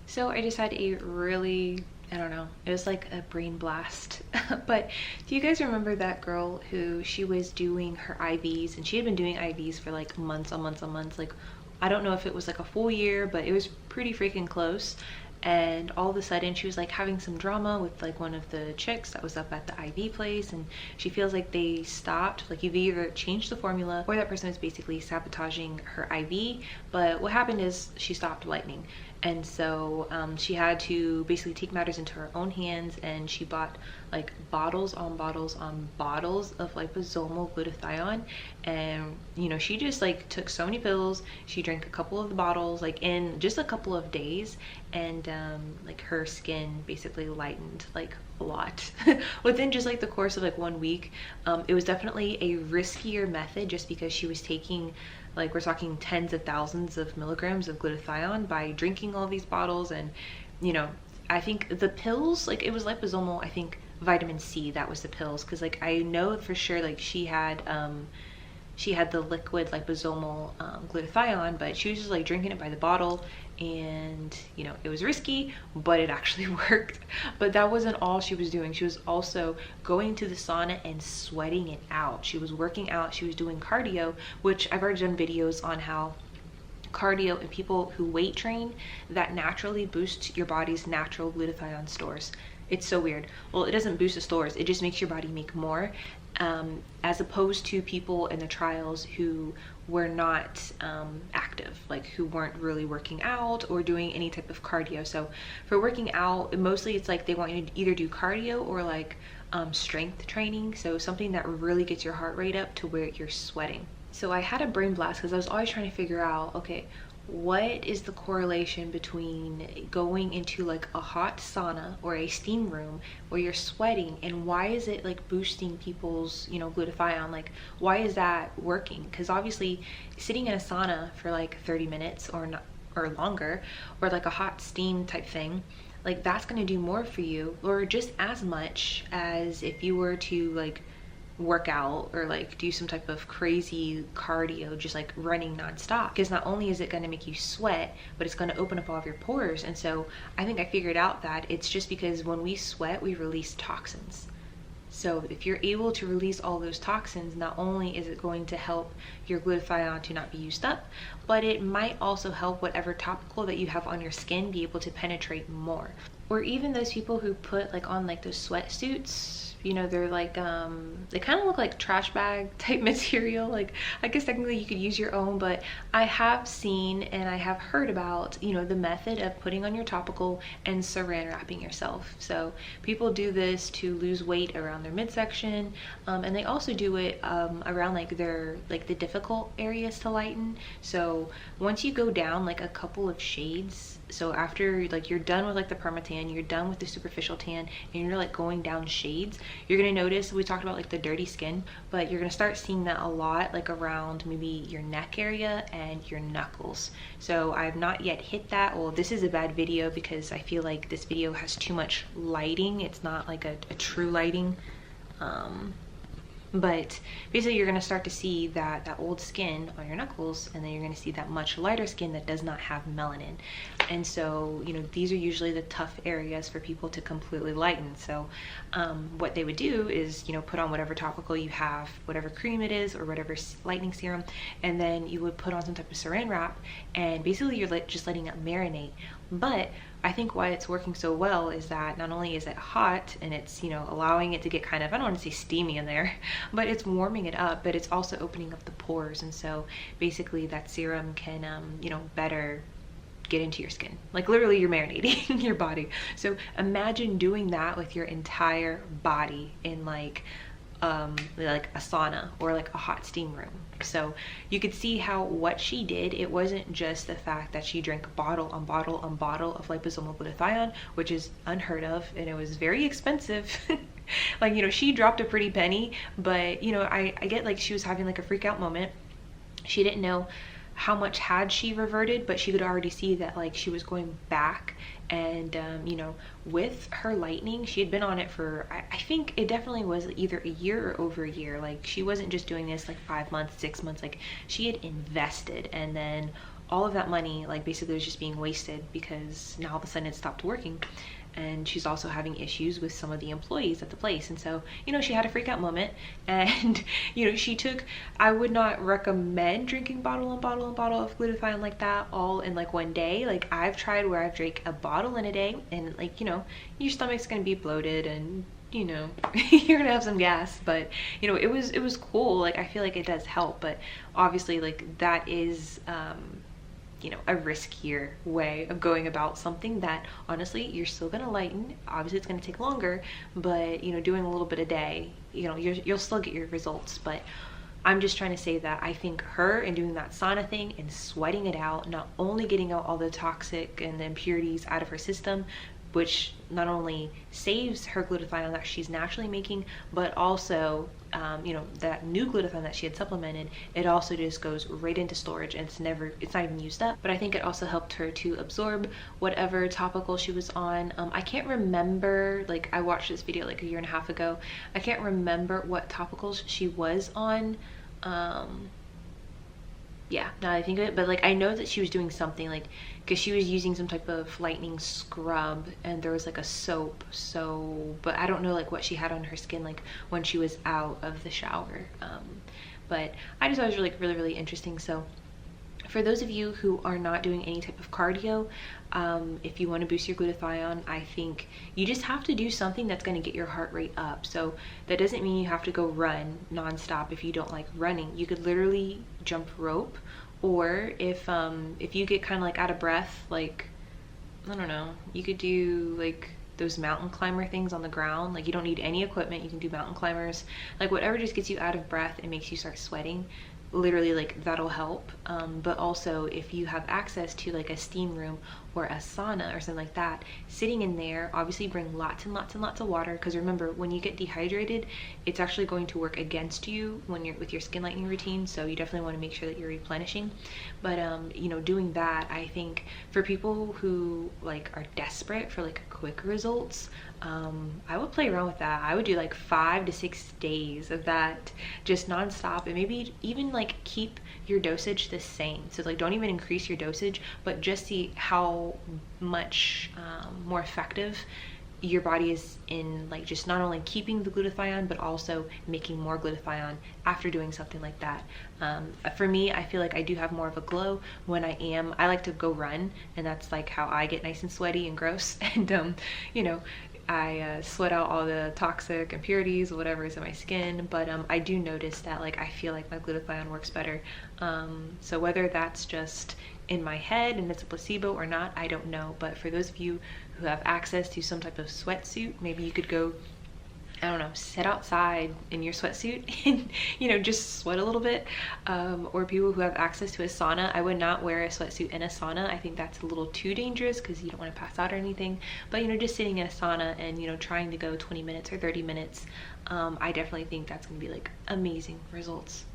So I just had a really, I don't know, it was like a brain blast. But do you guys remember that girl who she was doing her IVs, and she had been doing IVs for like months on months on months, like I don't know if it was like a full year, but it was pretty freaking close. And all of a sudden she was like having some drama with like one of the chicks that was up at the IV place, and she feels like they stopped, like you've either changed the formula or that person is basically sabotaging her IV. But what happened is she stopped lightening, and so she had to basically take matters into her own hands, and she bought like bottles on bottles on bottles of liposomal glutathione. And you know, she just like took so many pills, she drank a couple of the bottles like in just a couple of days, and like her skin basically lightened like a lot within just like the course of like 1 week. It was definitely a riskier method just because she was taking, like we're talking tens of thousands of milligrams of glutathione by drinking all these bottles. And you know, I think the pills, like it was liposomal, I think vitamin C, that was the pills, because like I know for sure like she had the liquid liposomal glutathione, but she was just like drinking it by the bottle. And you know, it was risky, but it actually worked. But that wasn't all she was doing. She was also going to the sauna and sweating it out. She was working out, she was doing cardio, which I've already done videos on how cardio and people who weight train, that naturally boosts your body's natural glutathione stores. It's so weird. Well, it doesn't boost the stores, it just makes your body make more, as opposed to people in the trials who were not active, like who weren't really working out or doing any type of cardio. So for working out, mostly it's like they want you to either do cardio or like strength training, so something that really gets your heart rate up to where you're sweating. So I had a brain blast because I was always trying to figure out, okay, what is the correlation between going into like a hot sauna or a steam room where you're sweating, and why is it like boosting people's, you know, glutathione? Like why is that working? Because obviously sitting in a sauna for like 30 minutes or not, or longer, or like a hot steam type thing, like that's going to do more for you, or just as much as if you were to like work out or like do some type of crazy cardio, just like running nonstop. Because not only is it going to make you sweat, but it's going to open up all of your pores. And so I think I figured out that it's just because when we sweat, we release toxins. So if you're able to release all those toxins, not only is it going to help your glutathione to not be used up, but it might also help whatever topical that you have on your skin be able to penetrate more. Or even those people who put like on like those sweatsuits, you know, they're like they kind of look like trash bag type material. Like I guess technically you could use your own, but I have seen and I have heard about, you know, the method of putting on your topical and saran wrapping yourself. So people do this to lose weight around their midsection, and they also do it around like their, like the difficult areas to lighten. So once you go down like a couple of shades, so after like you're done with like the permatan, you're done with the superficial tan, and you're like going down shades, you're gonna notice, we talked about like the dirty skin, but you're gonna start seeing that a lot like around maybe your neck area and your knuckles. So I've not yet hit that. Well, this is a bad video because I feel like this video has too much lighting. It's not like a true lighting. But basically you're going to start to see that old skin on your knuckles, and then you're going to see that much lighter skin that does not have melanin. And so, you know, these are usually the tough areas for people to completely lighten. So what they would do is, you know, put on whatever topical you have, whatever cream it is or whatever lightening serum, and then you would put on some type of saran wrap, and basically you're just letting it marinate. But I think why it's working so well is that not only is it hot and it's, you know, allowing it to get kind of, I don't want to say steamy in there, but it's warming it up, but it's also opening up the pores. And so basically that serum can, you know, better get into your skin. Like literally you're marinating your body. So imagine doing that with your entire body in like a sauna or like a hot steam room. So you could see how what she did, it wasn't just the fact that she drank bottle on bottle on bottle of liposomal glutathione, which is unheard of, and it was very expensive. Like, you know, she dropped a pretty penny, but you know, I get like she was having like a freak out moment. She didn't know how much had she reverted, but she could already see that like she was going back. And you know, with her lightening, she had been on it for, I think it definitely was either a year or over a year. Like she wasn't just doing this like 5 months, 6 months, like she had invested. And then all of that money like basically was just being wasted because now all of a sudden it stopped working. And she's also having issues with some of the employees at the place. And so, you know, she had a freak out moment, and you know, she took, I would not recommend drinking bottle and bottle and bottle of glutathione like that all in like one day. Like I've tried where I've drank a bottle in a day, and like, you know, your stomach's gonna be bloated and, you know, you're gonna have some gas. But you know, it was cool. Like I feel like it does help, but obviously like that is you know, a riskier way of going about something that honestly you're still gonna lighten. Obviously it's gonna take longer, but you know, doing a little bit a day, you know, you'll still get your results. But I'm just trying to say that I think her and doing that sauna thing and sweating it out, not only getting out all the toxic and the impurities out of her system, which not only saves her glutathione that she's naturally making, but also, you know, that new glutathione that she had supplemented, it also just goes right into storage and it's not even used up. But I think it also helped her to absorb whatever topical she was on. I can't remember, like I watched this video like a year and a half ago. I can't remember what topicals she was on. Yeah, now that I think of it, but like I know that she was doing something like, because she was using some type of lightening scrub and there was like a soap, so, but I don't know like what she had on her skin like when she was out of the shower. But I just thought it was really interesting. So for those of you who are not doing any type of cardio, if you want to boost your glutathione, I think you just have to do something that's going to get your heart rate up. So that doesn't mean you have to go run nonstop if you don't like running. You could literally jump rope, or if you get kind of like out of breath, like I don't know, you could do like those mountain climber things on the ground. Like you don't need any equipment, you can do mountain climbers, like whatever just gets you out of breath and makes you start sweating. Literally, like that'll help. But also if you have access to like a steam room or a sauna or something like that, sitting in there, obviously bring lots and lots and lots of water, because remember, when you get dehydrated, it's actually going to work against you when you're with your skin lightening routine. So you definitely want to make sure that you're replenishing. But you know, doing that, I think for people who like are desperate for like quick results, I would play around with that. I would do like 5 to 6 days of that, just nonstop, and maybe even like keep your dosage the same. So like don't even increase your dosage, but just see how much more effective your body is in like just not only keeping the glutathione but also making more glutathione after doing something like that. For me, I feel like I do have more of a glow when I like to go run, and that's like how I get nice and sweaty and gross. And you know, I sweat out all the toxic impurities or whatever is in my skin. But I do notice that like I feel like my glutathione works better. So whether that's just in my head and it's a placebo or not, I don't know. But for those of you who have access to some type of sweatsuit, maybe you could go, I don't know, sit outside in your sweatsuit and, you know, just sweat a little bit. Or people who have access to a sauna. I would not wear a sweatsuit in a sauna. I think that's a little too dangerous because you don't want to pass out or anything. But, you know, just sitting in a sauna and, you know, trying to go 20 minutes or 30 minutes, I definitely think that's going to be like amazing results.